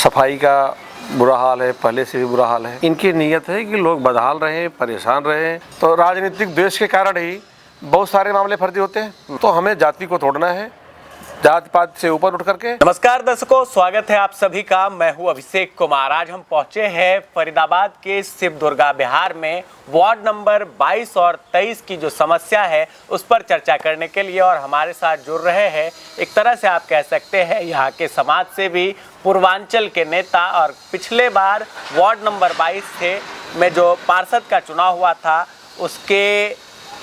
सफाई का बुरा हाल है, पहले से भी बुरा हाल है। इनकी नीयत है कि लोग बदहाल रहें, परेशान रहें। तो राजनीतिक द्वेष के कारण ही बहुत सारे मामले फर्जी होते हैं। तो हमें जाति को तोड़ना है, जात पात से ऊपर उठ करके। नमस्कार दर्शकों, स्वागत है आप सभी का। मैं हूं अभिषेक कुमार। आज हम पहुंचे हैं फरीदाबाद के शिव दुर्गा बिहार में वार्ड नंबर 22 और 23 की जो समस्या है उस पर चर्चा करने के लिए, और हमारे साथ जुड़ रहे हैं एक तरह से आप कह सकते हैं यहाँ के समाज से भी पूर्वांचल के नेता, और पिछले बार वार्ड नंबर 22 में जो पार्षद का चुनाव हुआ था उसके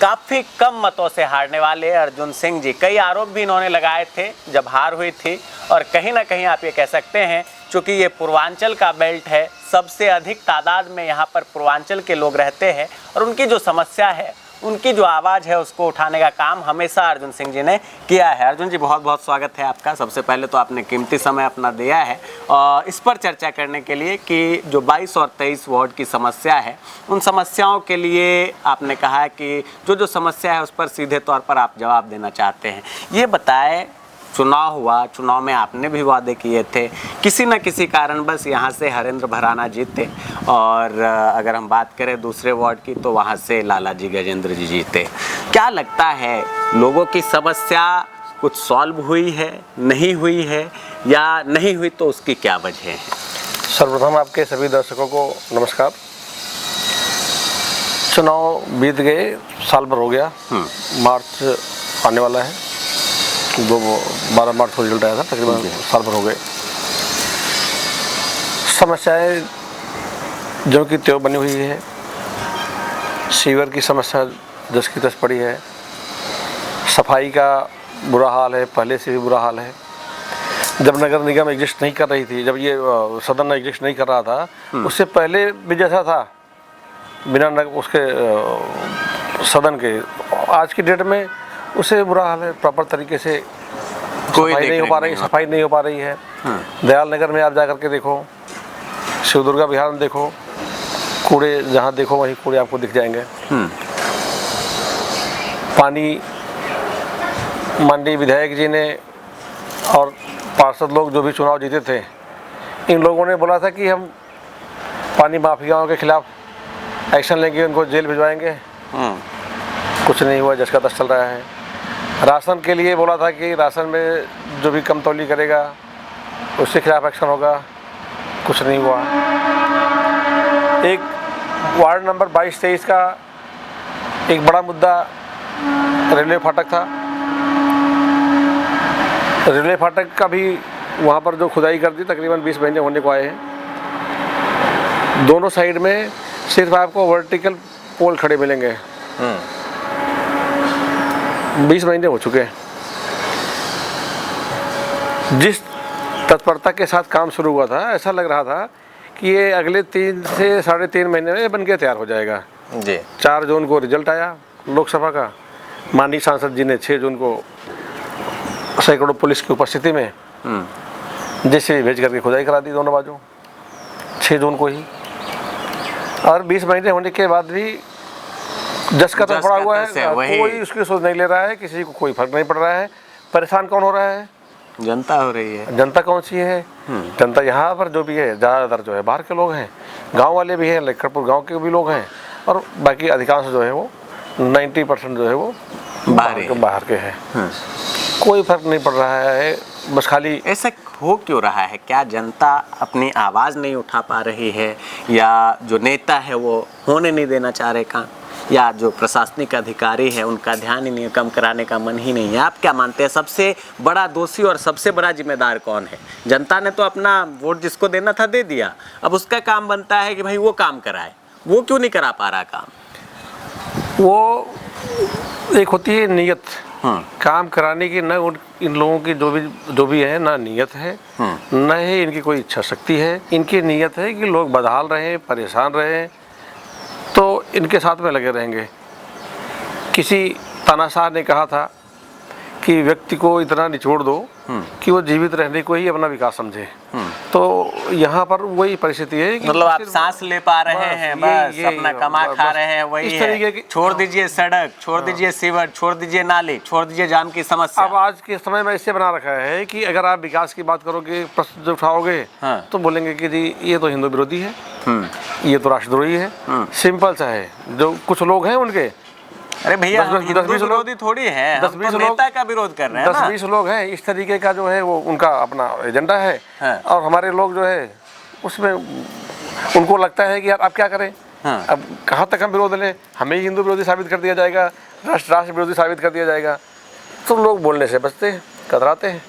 काफ़ी कम मतों से हारने वाले अर्जुन सिंह जी। कई आरोप भी इन्होंने लगाए थे जब हार हुई थी, और कहीं ना कहीं आप ये कह सकते हैं चूँकि ये पूर्वांचल का बेल्ट है, सबसे अधिक तादाद में यहाँ पर पूर्वांचल के लोग रहते हैं, और उनकी जो समस्या है, उनकी जो आवाज़ है उसको उठाने का काम हमेशा अर्जुन सिंह जी ने किया है। अर्जुन जी, बहुत बहुत स्वागत है आपका। सबसे पहले तो आपने कीमती समय अपना दिया है और इस पर चर्चा करने के लिए कि जो 22 और 23 वार्ड की समस्या है, उन समस्याओं के लिए आपने कहा है कि जो समस्या है उस पर सीधे तौर पर आप जवाब देना चाहते हैं। ये बताएं, चुनाव हुआ, चुनाव में आपने भी वादे किए थे, किसी न किसी कारण बस यहाँ से हरेंद्र भराना जीते, और अगर हम बात करें दूसरे वार्ड की तो वहाँ से लाला जी गजेंद्र जी जीते। क्या लगता है, लोगों की समस्या कुछ सॉल्व हुई है, नहीं हुई है, या नहीं हुई तो उसकी क्या वजह है? सर्वप्रथम आपके सभी दर्शकों को नमस्कार। चुनाव बीत गए, साल भर हो गया, मार्च आने वाला है, 12 मार्च को रिजल्ट आया था, तकरीबन साल भर हो गए। समस्याएं जो कि त्यों बनी हुई है। सीवर की समस्या जस की तस पड़ी है, सफाई का बुरा हाल है, पहले से भी बुरा हाल है। जब नगर निगम एग्जिस्ट नहीं कर रही थी, जब ये सदन एग्जिस्ट नहीं कर रहा था, उससे पहले भी जैसा था बिना उसके सदन के, आज की डेट में उससे बुरा हाल है। प्रॉपर तरीके से सफाई नहीं हो पा रही, सफाई नहीं हो पा रही है। दयाल नगर में आप जा करके देखो, शिव दुर्गा बिहार में देखो, कूड़े जहाँ देखो वहीं कूड़े आपको दिख जाएंगे। पानी माननीय विधायक जी ने और पार्षद लोग जो भी चुनाव जीते थे, इन लोगों ने बोला था कि हम पानी माफियाओं के खिलाफ एक्शन लेंगे, उनको जेल भिजवाएंगे। कुछ नहीं हुआ, जिसका तस चल रहा है। राशन के लिए बोला था कि राशन में जो भी कम तौली करेगा उसके खिलाफ एक्शन होगा, कुछ नहीं हुआ। एक वार्ड नंबर 22-23 का एक बड़ा मुद्दा रेलवे फाटक था। रेलवे फाटक का भी वहाँ पर जो खुदाई कर दी, तकरीबन 20 महीने होने को आए हैं। दोनों साइड में सिर्फ आपको वर्टिकल पोल खड़े मिलेंगे। 20 महीने हो चुके हैं। जिस तत्परता के साथ काम शुरू हुआ था, ऐसा लग रहा था कि ये अगले 3 से 3.5 महीने में बन के तैयार हो जाएगा जी। 4 जून को रिजल्ट आया लोकसभा का। माननीय सांसद जी ने 6 जून को सैकड़ों पुलिस की उपस्थिति में जैसे भेज करके खुदाई करा दी दोनों बाजू, 6 जून को ही। और 20 महीने होने के बाद भी जस का तो पड़ा हुआ है, कोई उसकी सोच नहीं ले रहा है, किसी को कोई फर्क नहीं पड़ रहा है। परेशान कौन हो रहा है? जनता हो रही है। जनता कौन सी है? जनता यहाँ पर जो भी है ज़्यादातर जो है बाहर के लोग हैं, गांव वाले भी हैं, लखनपुर गांव के भी लोग हैं, और बाकी अधिकांश जो है वो 90% जो है वो बाहर के हैं। कोई फर्क नहीं पड़ रहा है, बस खाली। ऐसा हो क्यों रहा है? क्या जनता अपनी आवाज़ नहीं उठा पा रही है, या जो नेता है वो होने नहीं देना चाह रहे काम, या जो प्रशासनिक अधिकारी है उनका ध्यान ही नहीं, कम कराने का मन ही नहीं है? आप क्या मानते हैं, सबसे बड़ा दोषी और सबसे बड़ा जिम्मेदार कौन है? जनता ने तो अपना वोट जिसको देना था दे दिया, अब उसका काम बनता है कि भाई वो काम कराए। वो क्यों नहीं करा पा रहा काम? वो एक होती है नीयत, काम कराने की। न इन लोगों की जो भी है, ना नीयत है, न ही इनकी कोई इच्छा शक्ति है। इनकी नीयत है कि लोग बदहाल रहें, परेशान रहें, तो इनके साथ में लगे रहेंगे। किसी तानाशाह ने कहा था कि व्यक्ति को इतना निचोड़ दो कि वो जीवित रहने को ही अपना विकास समझे। तो यहाँ पर वही परिस्थिति है कि मतलब आप सांस ले पा रहे हैं, बस अपना कमा खा रहे हैं, वही इस तरीके है। की छोड़ दीजिए सड़क, छोड़ दीजिए सीवर, छोड़ दीजिए नाली, छोड़ दीजिए जाम की समस्या। अब आज के समय में इससे बना रखा है कि अगर आप विकास की बात करोगे, प्रश्न जो उठाओगे, तो बोलेंगे कि जी ये तो हिंदू विरोधी है, ये तो राष्ट्रद्रोही है। सिंपल सा है, जो कुछ लोग हैं उनके, अरे भैया 10-20 विरोधी थोड़ी है, 10-20 हम तो नेता का विरोध कर रहे हैं ना। 10-20 लोग हैं, इस तरीके का जो है वो उनका अपना एजेंडा है। और हमारे लोग जो है उसमें उनको लगता है कि यार अब क्या करें, अब कहाँ तक हम विरोध लें, हमें हिंदू विरोधी साबित कर दिया जाएगा, राष्ट्र विरोधी साबित कर दिया जाएगा। तो लोग बोलने से बचते हैं, कतराते हैं,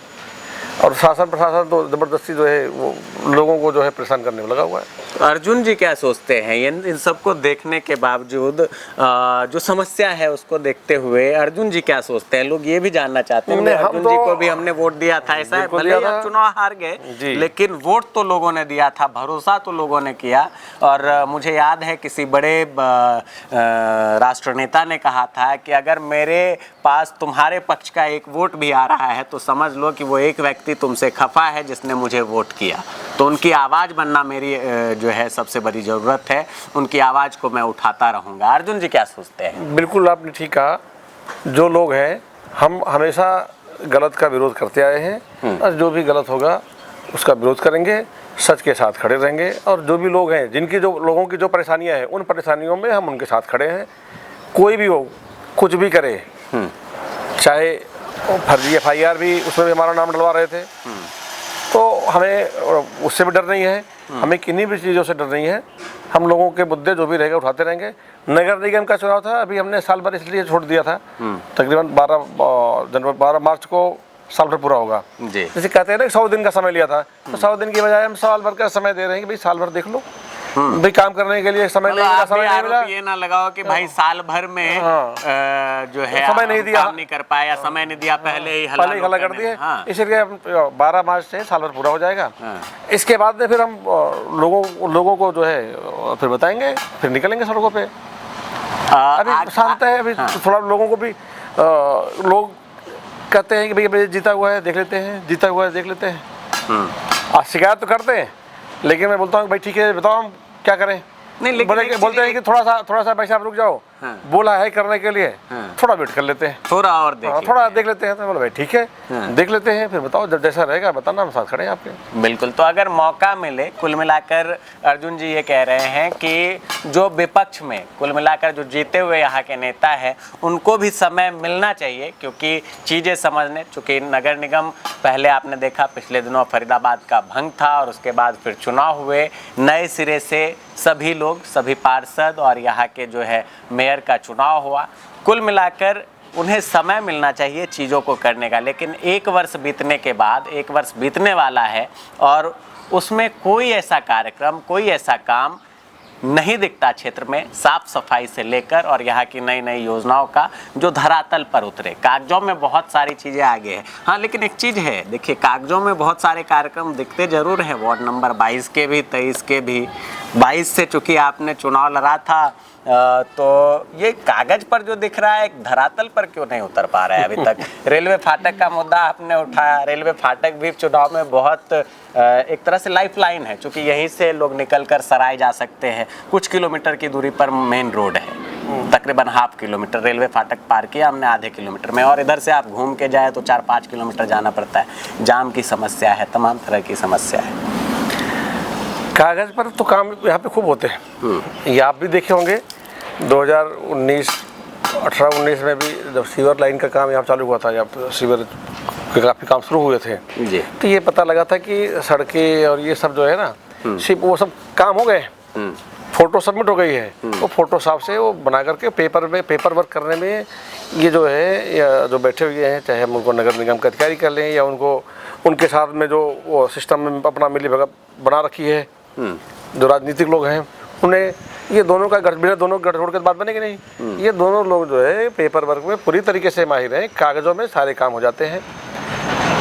और शासन प्रशासन तो ज़बरदस्ती जो है वो लोगों को जो है परेशान करने में लगा हुआ है। अर्जुन जी क्या सोचते हैं इन सबको देखने के बावजूद, जो समस्या है उसको देखते हुए अर्जुन जी क्या सोचते हैं? लोग ये भी जानना चाहते हैं। अर्जुन जी को भी हमने वोट दिया था, ऐसा है, भले ही आप चुनाव हार गए लेकिन वोट तो लोगों ने दिया था, भरोसा तो लोगों ने किया। और मुझे याद है किसी बड़े राष्ट्र नेता ने कहा था कि अगर मेरे पास तुम्हारे पक्ष का एक वोट भी आ रहा है तो समझ लो कि वो एक व्यक्ति तुमसे खफा है जिसने मुझे वोट किया। तो उनकी आवाज़ बनना मेरी जो है सबसे बड़ी ज़रूरत है, उनकी आवाज़ को मैं उठाता रहूँगा। अर्जुन जी क्या सोचते हैं? बिल्कुल आपने ठीक कहा। जो लोग हैं, हम हमेशा गलत का विरोध करते आए हैं, और जो भी गलत होगा उसका विरोध करेंगे, सच के साथ खड़े रहेंगे। और जो भी लोग हैं, जिनकी जो लोगों की जो परेशानियां हैं, उन परेशानियों में हम उनके साथ खड़े हैं। कोई भी हो, कुछ भी करे, चाहे फर्जी FIR भी, उसमें भी हमारा नाम डलवा रहे थे, तो हमें उससे भी डर नहीं है, हमें किन्हीं भी चीज़ों से डर नहीं है। हम लोगों के मुद्दे जो भी रहेगा उठाते रहेंगे। नगर निगम का चुनाव था, अभी हमने साल भर इसलिए छोड़ दिया था, तकरीबन 12 मार्च को साल भर पूरा होगा। जैसे कहते हैं ना 100 दिन का समय लिया था, तो 100 दिन की बजाय हम साल भर का समय दे रहे हैं कि भाई साल भर देख लो, भाई काम करने के लिए समय नहीं मिला। ये ना लगाओ कि भाई साल भर में जो है समय नहीं दिया, काम नहीं कर पाया, समय नहीं दिया, पहले ही हल्ला कर दिए। इसलिए 12 मार्च से साल भर पूरा हो जाएगा। इसके बाद में फिर हम लोगों को जो है फिर बताएंगे, फिर निकलेंगे सड़कों पे। अभी शांत है, अभी थोड़ा लोगों को भी लोग कहते हैं कि भाई जीता हुआ है देख लेते हैं, जीता हुआ है देख लेते हैं। शिकायत तो करते हैं, लेकिन मैं बोलता हूँ भाई ठीक है, बताओ हम क्या करें। नहीं, बोलते हैं कि थोड़ा सा भाई साहब रुक जाओ, बोला है करने के लिए, थोड़ा वेट कर लेते हैं, थोड़ा और थोड़ा देख लेते हैं। तो बोले भाई ठीक है, देख लेते हैं, फिर बताओ जब जैसा रहेगा बताना, हम साथ खड़े हैं आपके। बिल्कुल। तो अगर मौका मिले, कुल मिलाकर अर्जुन जी ये कह रहे हैं कि जो विपक्ष में कुल मिलाकर जो जीते हुए यहाँ के नेता हैं उनको भी समय मिलना चाहिए, क्योंकि चीज़ें समझने, चूँकि नगर निगम पहले आपने देखा पिछले दिनों फरीदाबाद का भंग था, और उसके बाद फिर चुनाव हुए, नए सिरे से सभी लोग, सभी पार्षद और यहाँ के जो है मेयर का चुनाव हुआ। कुल मिलाकर उन्हें समय मिलना चाहिए चीज़ों को करने का। लेकिन 1 वर्ष बीतने के बाद, 1 वर्ष बीतने वाला है और उसमें कोई ऐसा कार्यक्रम, कोई ऐसा काम नहीं दिखता क्षेत्र में, साफ सफाई से लेकर और यहाँ की नई नई योजनाओं का जो धरातल पर उतरे। कागजों में बहुत सारी चीज़ें आगे हैं, हाँ, लेकिन एक चीज़ है, देखिए कागजों में बहुत सारे कार्यक्रम दिखते जरूर हैं, वार्ड नंबर 22 के भी, 23 के भी। 22 से चूँकि आपने चुनाव लड़ा था, तो ये कागज पर जो दिख रहा है एक धरातल पर क्यों नहीं उतर पा रहा है अभी तक? रेलवे फाटक का मुद्दा आपने उठाया, रेलवे फाटक भी चुनाव में बहुत एक तरह से लाइफ लाइन है, क्योंकि यहीं से लोग निकलकर सराय जा सकते हैं। कुछ किलोमीटर की दूरी पर मेन रोड है, तकरीबन ½ किलोमीटर। रेलवे फाटक पार किया हमने आधे किलोमीटर में, और इधर से आप घूम के जाए तो 4-5 किलोमीटर जाना पड़ता है। जाम की समस्या है, तमाम तरह की समस्या है। कागज पर तो काम यहाँ पे खूब होते हैं, ये आप भी देखे होंगे। 2018-19 में भी जब सीवर लाइन का काम यहाँ चालू हुआ था, जब सीवर के काफ़ी काम शुरू हुए थे जी, तो ये पता लगा था कि सड़कें और ये सब जो है ना, सिर्फ वो सब काम हो गए, फ़ोटो सबमिट हो गई है, वो फ़ोटो साफ से वो बना करके पेपर वर्क करने में ये जो है, या जो बैठे हुए हैं, चाहे हम उनको नगर निगम के अधिकारी कर लें या उनके साथ में जो वो सिस्टम में अपना मिली भगत बना रखी है, जो राजनीतिक लोग हैं, उन्हें ये दोनों का दोनों गठजोड़ के बात बनेगी नहीं। ये दोनों लोग जो है पेपर वर्क में पूरी तरीके से माहिर हैं, कागज़ों में सारे काम हो जाते हैं,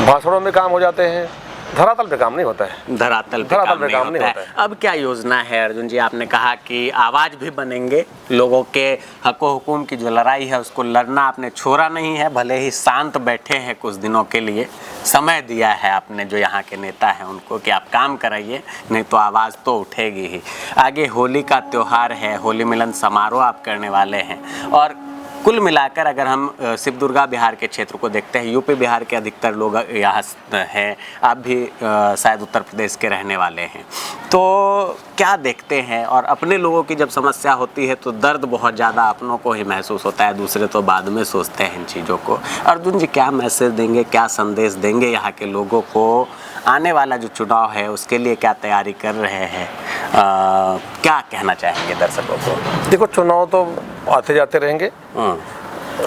भाषणों में काम हो जाते हैं, धरातल पे काम नहीं होता है। धरातल पे काम नहीं होता है। अब क्या योजना है अर्जुन जी? आपने कहा कि आवाज भी बनेंगे, लोगों के हको हुकुम की जो लड़ाई है उसको लड़ना आपने छोड़ा नहीं है, भले ही शांत बैठे हैं कुछ दिनों के लिए, समय दिया है आपने जो यहाँ के नेता हैं उनको कि आप काम कराइए, नहीं तो आवाज़ तो उठेगी ही। आगे होली का त्यौहार है, होली मिलन समारोह आप करने वाले हैं, और कुल मिलाकर अगर हम शिव दुर्गा बिहार के क्षेत्र को देखते हैं, यूपी बिहार के अधिकतर लोग यहाँ हैं, आप भी शायद उत्तर प्रदेश के रहने वाले हैं, तो क्या देखते हैं? और अपने लोगों की जब समस्या होती है तो दर्द बहुत ज़्यादा अपनों को ही महसूस होता है, दूसरे तो बाद में सोचते हैं इन चीज़ों को। अर्जुन जी क्या मैसेज देंगे, क्या संदेश देंगे यहाँ के लोगों को? आने वाला जो चुनाव है उसके लिए क्या तैयारी कर रहे हैं? क्या कहना चाहेंगे दर्शकों को? देखो, चुनाव तो आते जाते रहेंगे,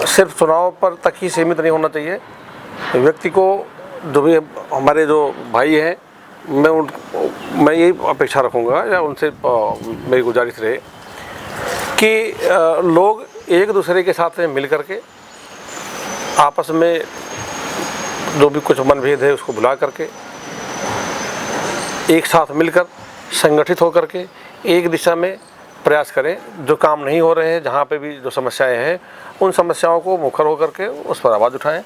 सिर्फ चुनाव पर तक ही सीमित नहीं होना चाहिए। व्यक्ति को, जो भी हमारे जो भाई हैं, मैं यही अपेक्षा रखूँगा या उनसे मेरी गुजारिश रहे कि लोग एक दूसरे के साथ में मिल करके आपस में जो भी कुछ मनभेद है उसको भुला करके एक साथ मिलकर संगठित होकर के एक दिशा में प्रयास करें। जो काम नहीं हो रहे हैं, जहाँ पे भी जो समस्याएं हैं, उन समस्याओं को मुखर होकर के उस पर आवाज़ उठाएं,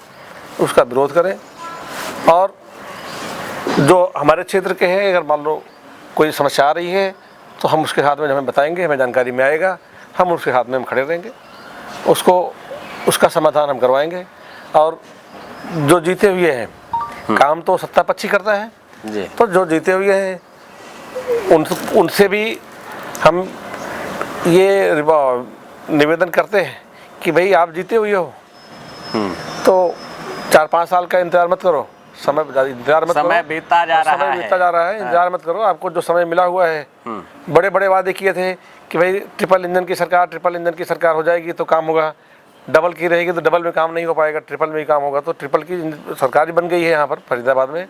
उसका विरोध करें। और जो हमारे क्षेत्र के हैं, अगर मान लो कोई समस्या आ रही है तो हम उसके हाथ में हमें बताएंगे, हमें जानकारी में आएगा, हम उसके हाथ में हम खड़े रहेंगे, उसका समाधान हम करवाएंगे। और जो जीते हुए हैं, काम तो सत्ता पक्ष ही करता है जी। तो जो जीते हुए हैं उनसे भी हम ये निवेदन करते हैं कि भाई आप जीते हुए हो तो 4-5 साल का इंतजार मत करो, इंतजार मत करो, समय बीतता जा रहा है, इंतजार मत करो। आपको जो समय मिला हुआ है, बड़े बड़े वादे किए थे कि भाई ट्रिपल इंजन की सरकार हो जाएगी तो काम होगा, डबल की रहेगी तो डबल में काम नहीं हो पाएगा, ट्रिपल में ही काम होगा। तो ट्रिपल की सरकार ही बन गई है यहाँ पर फरीदाबाद में,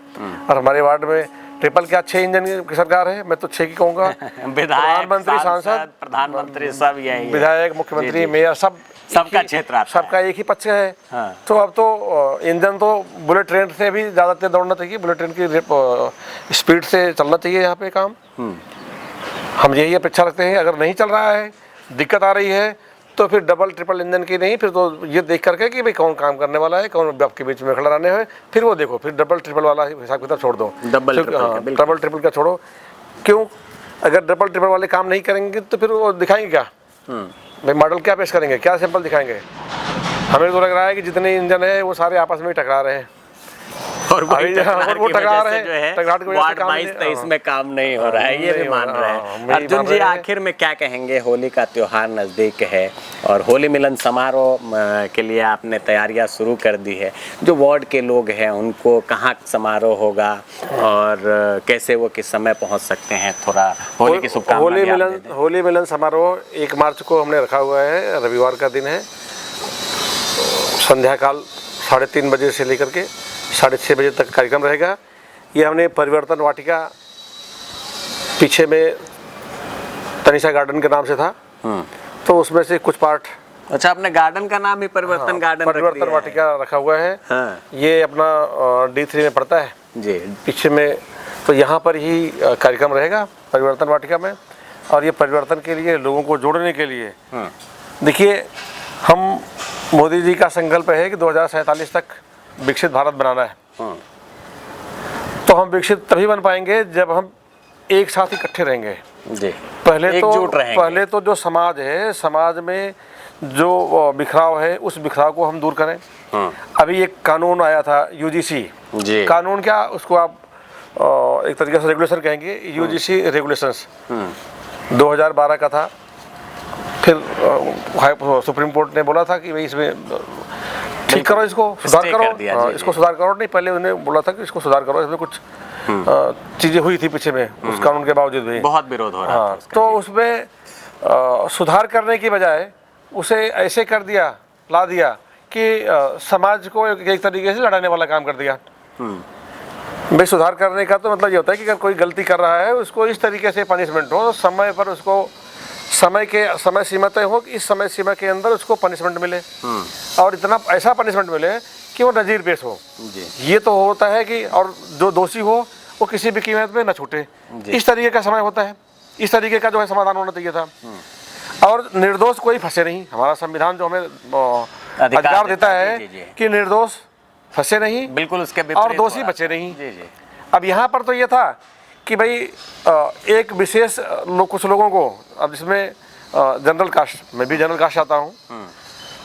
और हमारे वार्ड में ट्रिपल क्या 6 इंजन की सरकार है, मैं तो 6 की कहूँगा। प्रधानमंत्री, सांसद, प्रधानमंत्री सब यही, विधायक, मुख्यमंत्री, मेयर, सबका क्षेत्र, सबका एक ही पक्ष है। तो अब तो इंजन तो बुलेट ट्रेन से भी ज़्यादा तेज दौड़ना चाहिए, बुलेट ट्रेन की स्पीड से चलना चाहिए यहाँ पे काम। हम यही अपेक्षा रखते हैं। अगर नहीं चल रहा है, दिक्कत आ रही है, तो फिर डबल ट्रिपल इंजन की नहीं, फिर तो ये देख करके कि भाई कौन काम करने वाला है, कौन आपके बीच में खड़ा रहने है, फिर वो देखो, फिर डबल ट्रिपल वाला हिसाब किताब छोड़ दो, डबल ट्रिपल का छोड़ो। क्यों? अगर डबल ट्रिपल वाले काम नहीं करेंगे तो फिर वो दिखाएंगे क्या? भाई मॉडल क्या पेश करेंगे, क्या सैंपल दिखाएंगे? हमें तो लग रहा है कि जितने इंजन है वो सारे आपस में ही टकरा रहे हैं, और वो टकरा रहे हैं, वार्ड 22-23 में काम नहीं हो रहा है, ये भी मान रहे हैं। अर्जुन जी आखिर में क्या कहेंगे? होली का त्योहार नज़दीक है और होली मिलन समारोह के लिए आपने तैयारियां शुरू कर दी है। जो वार्ड के लोग हैं उनको कहाँ समारोह होगा और कैसे वो किस समय पहुँच सकते हैं? थोड़ा होली की शुभकामनाएं। होली मिलन समारोह 1 मार्च को हमने रखा हुआ है, रविवार का दिन है, संध्या काल 3:30 बजे से लेकर के 6:30 बजे तक कार्यक्रम रहेगा। ये हमने परिवर्तन वाटिका पीछे में तनिषा गार्डन के नाम से था, तो उसमें से कुछ पार्ट। अच्छा, आपने गार्डन का नाम ही परिवर्तन गार्डन, परिवर्तन वाटिका रखा हुआ है। ये अपना D3 में पड़ता है जी, पीछे में। तो यहाँ पर ही कार्यक्रम रहेगा परिवर्तन वाटिका में। और ये परिवर्तन के लिए, लोगों को जोड़ने के लिए, देखिए, हम मोदी जी का संकल्प है कि 2047 तक विकसित भारत बनाना है। तो हम विकसित तभी बन पाएंगे जब हम एक साथ इकट्ठे रहेंगे जी। पहले तो जो समाज है, समाज में जो बिखराव है, उस बिखराव को हम दूर करें। अभी एक कानून आया था UGC जी। कानून क्या, उसको आप एक तरीके से रेगुलेशन कहेंगे, UGC रेगुलेशंस 2012 का था। फिर सुप्रीम कोर्ट ने बोला था कि भाई इसमें ठीक करो, इसको सुधार करो, इसको सुधार करो। नहीं, पहले उन्हें बोला था कि इसको सुधार करो, इसमें कुछ चीज़ें हुई थी पीछे में, उस कानून के बावजूद भी बहुत विरोध हो रहा था। तो उसमें सुधार करने की बजाय उसे ऐसे कर दिया, ला दिया कि समाज को एक तरीके से लड़ाने वाला काम कर दिया। भाई सुधार करने का तो मतलब ये होता है कि अगर कोई गलती कर रहा है उसको इस तरीके से पनिशमेंट हो, समय पर उसको समय सीमा तय हो कि इस समय सीमा के अंदर उसको पनिशमेंट मिले, और इतना ऐसा पनिशमेंट मिले कि वो नज़ीर पेश हो। जी ये तो होता है कि और जो दोषी हो वो किसी भी कीमत में न छूटे। इस तरीके का समय होता है, इस तरीके का जो है समाधान होना चाहिए था। और निर्दोष कोई फंसे नहीं। हमारा संविधान जो हमें अधिकार देता है कि निर्दोष फंसे नहीं, बिल्कुल उसके और दोषी बचे नहीं। जी जी। अब यहाँ पर तो ये था कि भाई एक विशेष कुछ लोगों को, अब जिसमें जनरल कास्ट, मैं भी जनरल कास्ट आता हूँ,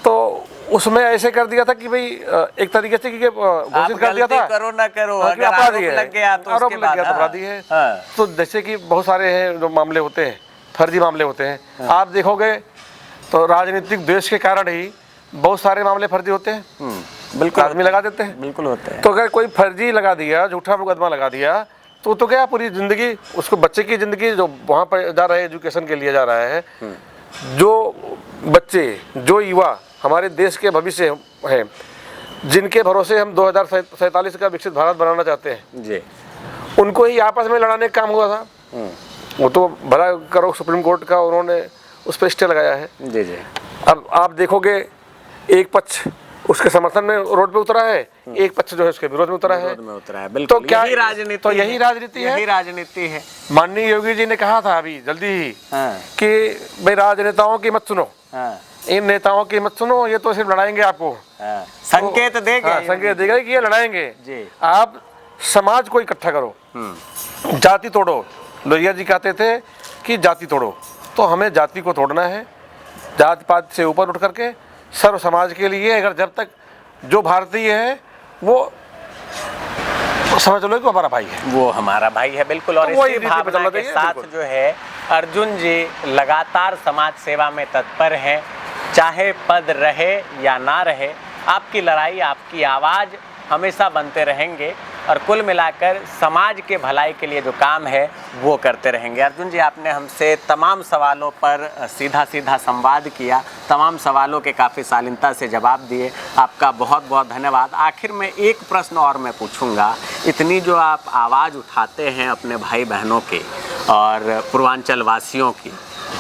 तो उसमें ऐसे कर दिया था कि भाई एक तरीके से कि घोषित कर दिया था करो ना करो, अगर अपराधी है, लग गया तो आरोप लग गया तो अपराधी है। तो जैसे कि बहुत सारे हैं जो मामले होते हैं, फर्जी मामले होते हैं। आप देखोगे तो राजनीतिक द्वेष के कारण ही बहुत सारे मामले फर्जी होते हैं। बिल्कुल आदमी लगा देते हैं, बिल्कुल होते हैं। तो अगर कोई फर्जी लगा दिया, झूठा मुकदमा लगा दिया, तो क्या पूरी जिंदगी उसको, बच्चे की जिंदगी जो वहाँ पर जा रहा है, एजुकेशन के लिए जा रहा है, जो बच्चे, जो युवा हमारे देश के भविष्य हैं, जिनके भरोसे हम 2047 का विकसित भारत बनाना चाहते हैं जी, उनको ही आपस में लड़ाने का काम हुआ था। वो तो भला करो, सुप्रीम कोर्ट का उन्होंने उस पर स्टे लगाया है। जी जी। अब आप देखोगे एक पक्ष उसके समर्थन में रोड पे उतरा है, एक पक्ष जो है उसके विरोध में उतरा है। बिल्कुल। तो क्या यही राजनीति, तो यही राजनीति है, यही राजनीति है। माननीय योगी जी ने कहा था अभी जल्दी ही कि भाई राजनेताओं की मत सुनो, इन नेताओं की मत सुनो, ये तो सिर्फ लड़ाएंगे आपको। संकेत देगा, संकेत देगा कि ये लड़ाएंगे। जी। आप समाज को इकट्ठा करो, जाति तोड़ो। लोहिया जी कहते थे कि जाति तोड़ो, तो हमें जाति को तोड़ना है, जात पात से ऊपर उठ करके सर्व समाज के लिए। अगर जब तक जो भारतीय है वो समझ लो कि हमारा भाई है, वो हमारा भाई है, बिल्कुल। और तो इसी भावना के साथ जो है अर्जुन जी लगातार समाज सेवा में तत्पर हैं, चाहे पद रहे या ना रहे। आपकी लड़ाई, आपकी आवाज़ हमेशा बनते रहेंगे और कुल मिलाकर समाज के भलाई के लिए जो काम है वो करते रहेंगे। अर्जुन जी, आपने हमसे तमाम सवालों पर सीधा सीधा संवाद किया, तमाम सवालों के काफ़ी शालीनता से जवाब दिए, आपका बहुत बहुत धन्यवाद। आखिर में एक प्रश्न और मैं पूछूंगा, इतनी जो आप आवाज़ उठाते हैं अपने भाई बहनों के और पूर्वांचल वासियों की,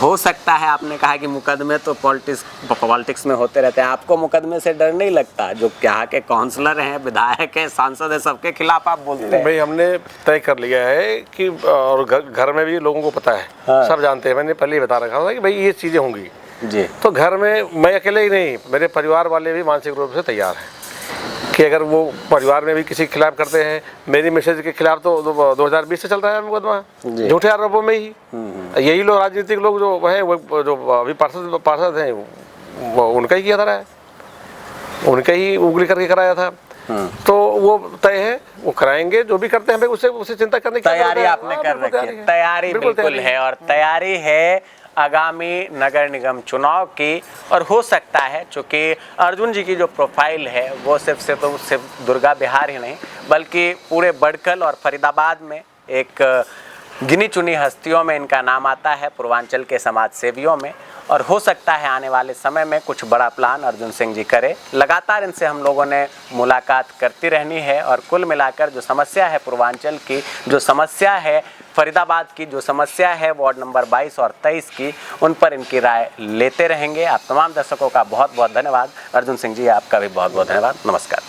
हो सकता है आपने कहा कि मुकदमे तो पॉलिटिक्स में होते रहते हैं, आपको मुकदमे से डर नहीं लगता? जो यहाँ के काउंसलर हैं, विधायक हैं, सांसद हैं, सबके खिलाफ आप बोलते हैं। भाई हमने तय कर लिया है कि, और घर में भी लोगों को पता है, सब जानते हैं, मैंने पहले ही बता रखा था कि भाई ये चीज़ें होंगी जी। तो घर में मैं अकेले ही नहीं, मेरे परिवार वाले भी मानसिक रूप से तैयार हैं कि अगर वो परिवार में भी किसी के खिलाफ करते हैं, मेरी मैसेज के खिलाफ तो 2020 से चल रहा है मुकदमा, झूठे आरोपों में ही। यही लोग, राजनीतिक लोग जो हैं, वो जो अभी पार्षद हैं, वो उनका ही किया था, उनका ही उंगली करके कराया था। तो वो तय है, वो कराएंगे, जो भी करते हैं उससे चिंता करने की तैयारी आपने कर रखी है। तैयारी बिल्कुल है, और तैयारी है आगामी नगर निगम चुनाव की। और हो सकता है, चूँकि अर्जुन जी की जो प्रोफाइल है वो सिर्फ दुर्गा बिहार ही नहीं बल्कि पूरे बड़कल और फरीदाबाद में एक गिनी चुनी हस्तियों में इनका नाम आता है, पूर्वांचल के समाज सेवियों में। और हो सकता है आने वाले समय में कुछ बड़ा प्लान अर्जुन सिंह जी करे। लगातार इनसे हम लोगों ने मुलाकात करती रहनी है, और कुल मिलाकर जो समस्या है पूर्वांचल की, जो समस्या है फरीदाबाद की, जो समस्या है वार्ड नंबर 22 और 23 की, उन पर इनकी राय लेते रहेंगे। आप तमाम दर्शकों का बहुत बहुत धन्यवाद। अर्जुन सिंह जी, आपका भी बहुत बहुत धन्यवाद। नमस्कार।